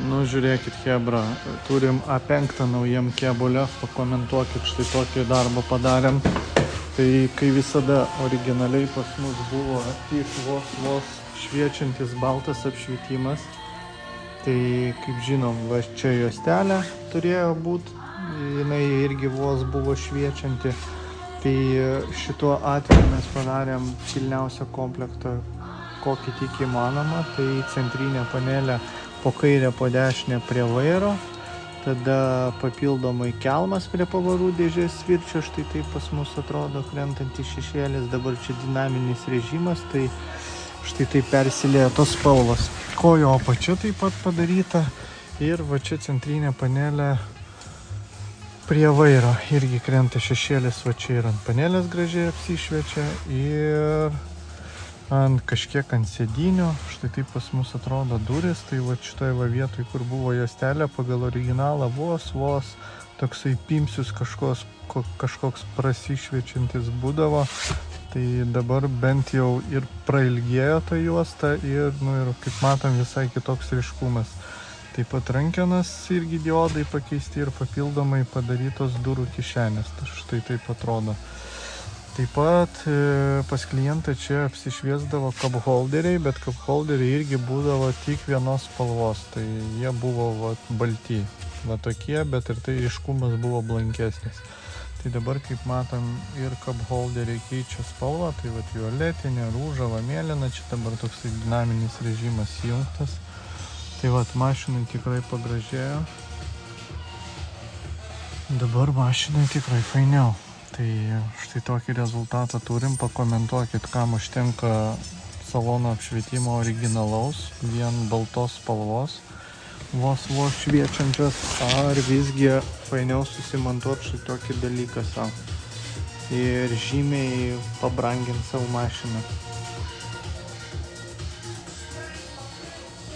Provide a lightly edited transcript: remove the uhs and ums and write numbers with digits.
Nu, žiūrėkit, hebra, turim A5 naujam kėbulę, pakomentuokit, štai tokį darbą padarėm. Tai kai visada originaliai pas mus buvo tik vos šviečiantis baltas apšvietimas, tai kaip žinom, va čia juostelė turėjo būti, jinai irgi vos buvo šviečianti. Tai šituo atveju mes padarėm pilniausią komplektą, kokį tik įmanoma. Tai centrinė panelė po kairę, po dešinę prie vairo, tada papildomai kelmas prie pavarų dėžės svirčio, štai taip pas mus atrodo krentantis šešėlis, dabar čia dinaminis režimas, tai štai taip persilieja tos spalvos. Kojo apačia taip pat padaryta ir va čia centrinė panelė prie vairo, irgi krenta šešėlis, va čia ir ant panelės gražiai apsišviečia ir kažkiek ant sėdynių, štai taip pas mus atrodo duris, tai va šitoje va vietoj, kur buvo juostelė, pagal originalą vos toksai pimsius kažkoks prasišviečiantis būdavo, tai dabar bent jau ir prailgėjo ta juosta ir, ir kaip matom, visai kitoks ryškumas. Taip pat rankenas irgi diodai pakeisti ir papildomai padarytos durų kišenės, tai štai taip atrodo. Taip pat pas klientą čia apsišviesdavo cup holderiai, bet cup holderiai irgi būdavo tik vienos spalvos, tai jie buvo balti, tokie, bet ir tai ryškumas buvo blankesnis. Tai dabar, kaip matom, ir cup holderiai keičia spalvą, tai violetinė, rūžava, mėlyna, čia dabar toksai dinaminis režimas įjungtas. Tai mašinai tikrai pagražėjo. Dabar mašinai tikrai fainiau. Tai štai tokį rezultatą turim, pakomentuokit, kam užtenka salono apšvietimo originalaus, vien baltos spalvos, vos šviečiančios, ar visgi fainiau susimontuoti štai tokį dalyką savo ir žymiai pabrangint savo mašiną.